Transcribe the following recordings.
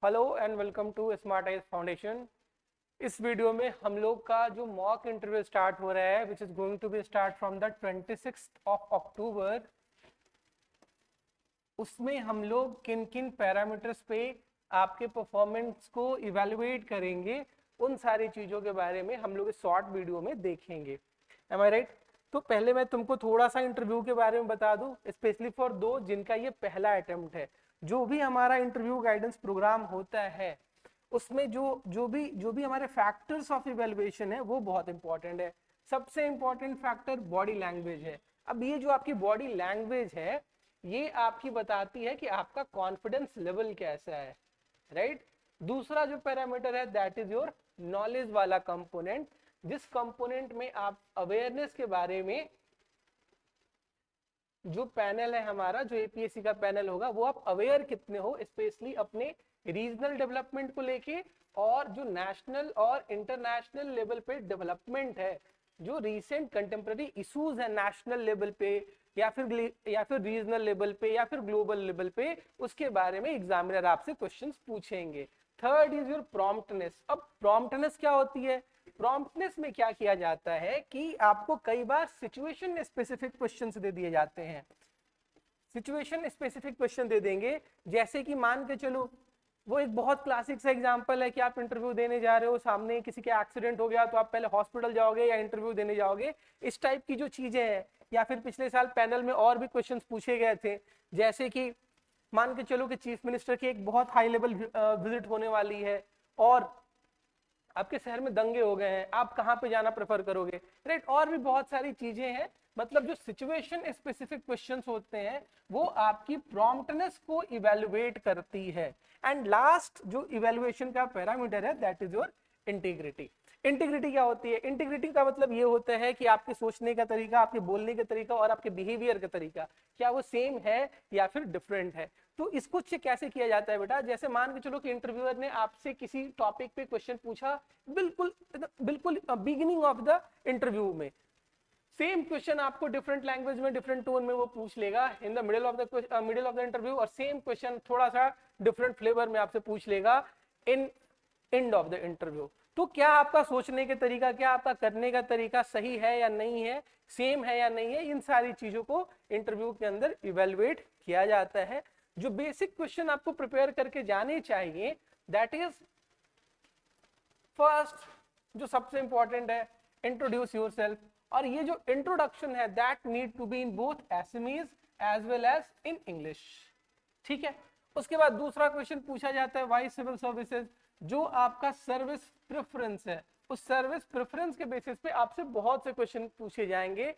Hello and welcome to Smart Eyes Foundation. इस video में हम लोग का जो मॉक इंटरव्यू स्टार्ट हो रहा है which is going to be start from the 26th of October, उसमें हम लोग किन किन पैरामीटर्स पे आपके परफॉर्मेंस को इवेलुएट करेंगे, उन सारी चीज़ों के बारे में हम लोग इस शॉर्ट वीडियो में देखेंगे। एम आई राइट? तो पहले मैं तुमको थोड़ा सा इंटरव्यू के बारे में बता दूं, स्पेशली फॉर दो जिनका ये पहला अटेम्प्ट है। जो भी हमारा इंटरव्यू गाइडेंस प्रोग्राम होता है उसमें जो भी हमारे फैक्टर्स ऑफ इवेल्युएशन है वो बहुत इंपॉर्टेंट है। सबसे इंपॉर्टेंट फैक्टर बॉडी लैंग्वेज है। अब ये जो आपकी बॉडी लैंग्वेज है ये आपकी बताती है कि आपका कॉन्फिडेंस लेवल कैसा है, राइट? दूसरा जो पैरामीटर है दैट इज योर नॉलेज वाला कंपोनेंट, जिस कंपोनेंट में आप अवेयरनेस के बारे में, जो पैनल है हमारा, जो एपीएससी का पैनल होगा, वो आप अवेयर कितने हो स्पेशली अपने रीजनल डेवलपमेंट को लेके, और जो नेशनल और इंटरनेशनल लेवल पे डेवलपमेंट है, जो रिसेंट कंटेम्प्रेरी इश्यूज है नेशनल लेवल पे या फिर रीजनल लेवल पे या फिर ग्लोबल लेवल पे, उसके बारे में एग्जामिनर आपसे क्वेश्चंस पूछेंगे। Third is your promptness. अब प्रॉम्प्टनेस क्या होती है? प्रॉम्प्टनेस में क्या किया जाता है कि आपको कई बार सिचुएशन स्पेसिफिक क्वेश्चंस दे दिए जाते हैं। सिचुएशन स्पेसिफिक क्वेश्चन दे देंगे, जैसे कि मान के चलो, वो एक बहुत क्लासिक सा एग्जांपल है कि आप इंटरव्यू देने जा रहे हो, सामने किसी के एक्सीडेंट हो गया तो आप पहले हॉस्पिटल जाओगे या इंटरव्यू देने जाओगे। इस टाइप की जो चीजें हैं, या फिर पिछले साल पैनल में और भी क्वेश्चंस पूछे गए थे, जैसे कि मान के चलो कि चीफ मिनिस्टर की एक बहुत हाई लेवल विजिट होने वाली है और आपके शहर में दंगे हो गए हैं, आप कहाँ पे जाना प्रेफर करोगे, राइट? और भी बहुत सारी चीजें हैं। मतलब जो सिचुएशन स्पेसिफिक क्वेश्चंस होते हैं वो आपकी प्रॉम्प्टनेस को इवेलुएट करती है। एंड लास्ट जो इवेलुएशन का पैरामीटर है that is your integrity. Integrity क्या होती है? इंटीग्रिटी का मतलब ये होता है कि आपके सोचने का तरीका, आपके बोलने का तरीका और आपके बिहेवियर का तरीका क्या वो सेम है या फिर डिफरेंट है। तो इसको चेक कैसे किया जाता है बेटा? जैसे मान के चलो कि इंटरव्यूअर ने आपसे किसी टॉपिक पे क्वेश्चन पूछा, बिल्कुल बिल्कुल बिगिनिंग ऑफ द इंटरव्यू में, सेम क्वेश्चन आपको डिफरेंट लैंग्वेज में, डिफरेंट टोन में वो पूछ लेगा in the middle of the interview, और सेम क्वेश्चन थोड़ा सा डिफरेंट फ्लेवर में आपसे पूछ लेगा in end of the interview. तो क्या आपका सोचने के तरीका, क्या आपका करने का तरीका सही है या नहीं है, सेम है या नहीं है, इन सारी चीजों को इंटरव्यू के अंदर इवेलुएट किया जाता है। जो बेसिक क्वेश्चन आपको प्रिपेयर करके जाने चाहिए दैट इज फर्स्ट, जो सबसे इंपॉर्टेंट है, इंट्रोड्यूस योरसेल्फ। और ये जो इंट्रोडक्शन है that need to be in both SMEs as well as in English, ठीक है? उसके बाद दूसरा क्वेश्चन पूछा जाता है वाई सिविल सर्विसेज। जो आपका सर्विस प्रेफरेंस है, उस सर्विस प्रेफरेंस के बेसिस पे आपसे बहुत से क्वेश्चन पूछे जाएंगे,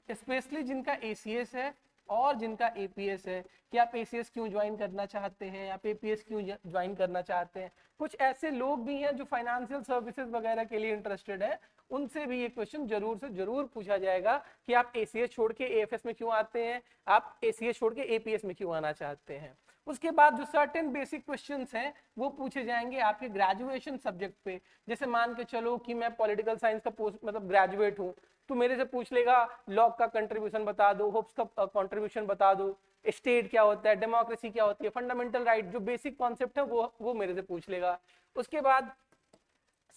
स्पेशली जिनका एसीएस है और जिनका एपीएस है, कि आप एसीएस क्यों ज्वाइन करना चाहते हैं, आप एपीएस क्यों ज्वाइन करना चाहते हैं। कुछ ऐसे लोग भी हैं जो फाइनेंशियल सर्विसेज वगैरह के लिए इंटरेस्टेड है, उनसे भी ये क्वेश्चन जरूर से जरूर पूछा जाएगा कि आप एसीएस छोड़ के एएफएस में क्यों आते हैं, आप एसीएस छोड़ के एपीएस में क्यों आना चाहते हैं। उसके बाद जो सर्टेन बेसिक क्वेश्चंस हैं वो पूछे जाएंगे आपके ग्रेजुएशन सब्जेक्ट पे। जैसे मान के चलो कि मैं पॉलिटिकल साइंस का पोस्ट मतलब ग्रेजुएट हूँ, तो मेरे से पूछ लेगा लॉ का कंट्रीब्यूशन बता दो, होप्स का कंट्रीब्यूशन बता दो, स्टेट क्या होता है, डेमोक्रेसी क्या होती है, फंडामेंटल राइट, जो बेसिक कॉन्सेप्ट है वो मेरे से पूछ लेगा। उसके बाद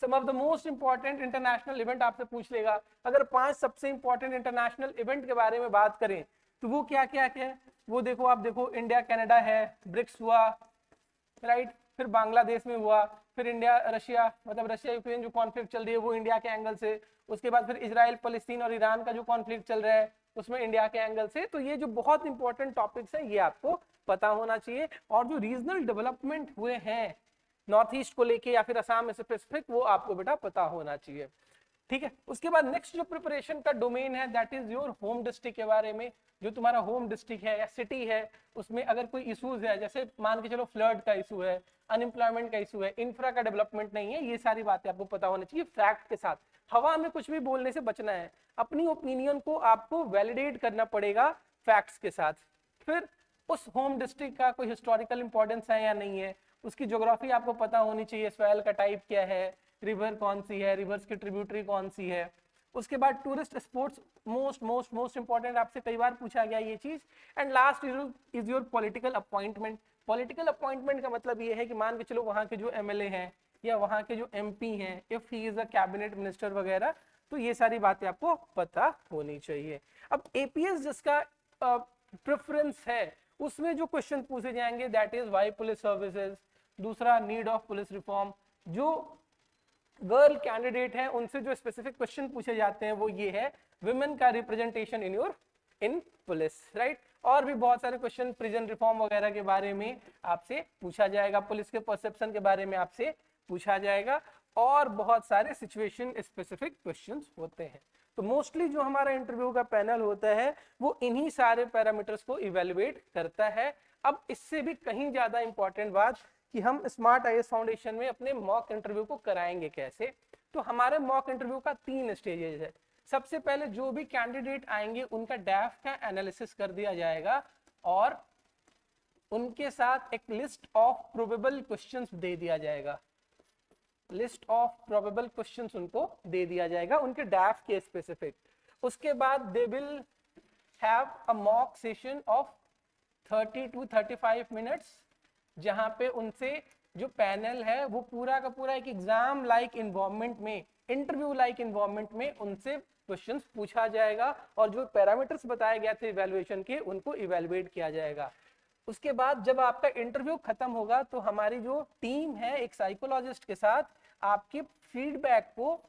some of the most important international event आपसे पूछ लेगा। अगर 5 सबसे इंपॉर्टेंट इंटरनेशनल इवेंट के बारे में बात करें तो वो क्या क्या है, वो देखो, आप देखो, इंडिया कनाडा है, ब्रिक्स हुआ, राइट? फिर बांग्लादेश में हुआ, फिर इंडिया रशिया, मतलब रशिया यूक्रेन जो कॉन्फ्लिक्ट चल रही है वो इंडिया के एंगल से, उसके बाद फिर इजराइल फलस्तीन और ईरान का जो कॉन्फ्लिक्ट चल रहा है उसमें इंडिया के एंगल से। तो ये जो बहुत इंपॉर्टेंट टॉपिक्स है ये आपको पता होना चाहिए। और जो रीजनल डेवलपमेंट हुए हैं नॉर्थ ईस्ट को लेके या फिर असम में स्पेसिफिक, वो आपको बेटा पता होना चाहिए, ठीक है? उसके बाद नेक्स्ट जो प्रिपरेशन का डोमेन है that is your home district के बारे में। जो तुम्हारा होम डिस्ट्रिक्ट है या सिटी है उसमें अगर कोई इश्यूज है, जैसे मान के चलो फ्लड का इशू है, अनएम्प्लॉयमेंट का इशू है, इंफ्रा का डेवलपमेंट नहीं है, ये सारी बातें आपको पता होनी चाहिए फैक्ट के साथ। हवा में कुछ भी बोलने से बचना है, अपनी ओपिनियन को आपको वैलिडेट करना पड़ेगा फैक्ट्स के साथ। फिर उस होम डिस्ट्रिक्ट का कोई हिस्टोरिकल इंपॉर्टेंस है या नहीं है, उसकी ज्योग्राफी आपको पता होनी चाहिए, सॉइल का टाइप क्या है, रिवर कौन सी है, रिवर्स की ट्रिब्यूटरी कौन सी है, उसके बाद tourist sports, most most most important, आपसे कई बार पूछा गया ये चीज। And last is your political appointment. Political appointment का मतलब ये है कि मान के चलो वहाँ के जो एमएलए हैं या वहाँ के जो एमपी हैं, if he is a cabinet minister वगैरह, तो ये सारी बातें आपको पता होनी चाहिए। अब एपीएस जिसका प्रेफरेंस है उसमें जो क्वेश्चन पूछे जाएंगे that is why police services, दूसरा नीड ऑफ पुलिस रिफॉर्म। जो गर्ल कैंडिडेट है उनसे जो स्पेसिफिक क्वेश्चन पूछे जाते हैं वो ये है विमेन का रिप्रेजेंटेशन इन पुलिस, राइट। और भी बहुत सारे क्वेश्चन प्रिजन रिफॉर्म वगैरह के बारे में आपसे पूछा जाएगा, पुलिस के परसेप्शन के बारे में आपसे पूछा जाएगा, और बहुत सारे सिचुएशन स्पेसिफिक क्वेश्चंस होते हैं। तो मोस्टली जो हमारा इंटरव्यू का पैनल होता है वो इन्हीं सारे पैरामीटर्स को इवेलुएट करता है। अब इससे भी कहीं ज्यादा इंपॉर्टेंट बात कि हम स्मार्ट आईएएस फाउंडेशन में अपने मॉक इंटरव्यू को कराएंगे कैसे। तो हमारे मॉक इंटरव्यू का 3 स्टेजेस है। सबसे पहले जो भी कैंडिडेट आएंगे उनका डैफ का एनालिसिस कर दिया जाएगा और उनके साथ एक लिस्ट ऑफ प्रोबेबल क्वेश्चंस दे दिया जाएगा, लिस्ट ऑफ प्रोबेबल क्वेश्चंस उनको दे दिया जाएगा उनके डैफ के स्पेसिफिक। उसके बाद they will have a mock session of 30 to 35 minutes, जहां पे उनसे जो पैनल है वो पूरा का पूरा एक एग्जाम लाइक इन्वायरमेंट में, इंटरव्यू लाइक इन्वायरमेंट में उनसे क्वेश्चंस पूछा जाएगा और जो पैरामीटर्स बताए गए थे इवैल्यूएशन के उनको इवैल्यूएट किया जाएगा। उसके बाद जब आपका इंटरव्यू खत्म होगा तो हमारी जो टीम है एक साइकोलॉजिस्ट के साथ आपके फीडबैक को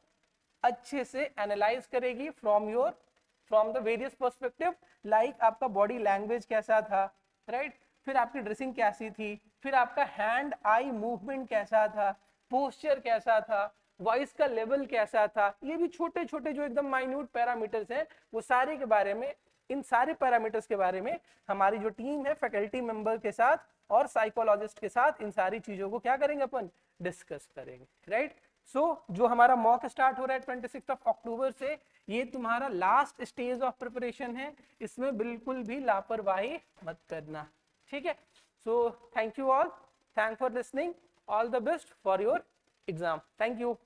अच्छे से एनालाइज करेगी from the various perspective, like आपका बॉडी लैंग्वेज कैसा था, राइट, फिर आपकी ड्रेसिंग कैसी थी, फिर आपका हैंड आई मूवमेंट कैसा था, पोस्चर कैसा था, वॉइस का लेवल कैसा था। ये भी छोटे छोटे जो एकदम माइन्यूट पैरामीटर्स हैं वो सारे के बारे में, इन सारे पैरामीटर्स के बारे में हमारी जो टीम है फैकल्टी मेंबर के साथ और साइकोलॉजिस्ट के साथ इन सारी चीजों को क्या करेंगे अपन डिस्कस करेंगे, राइट। सो जो हमारा मॉक स्टार्ट हो रहा है 26 अक्टूबर से, ये तुम्हारा लास्ट स्टेज ऑफ प्रिपरेशन है, इसमें बिल्कुल भी लापरवाही मत करना, ठीक है। So thank you all, thank for listening, all the best for your exam, thank you.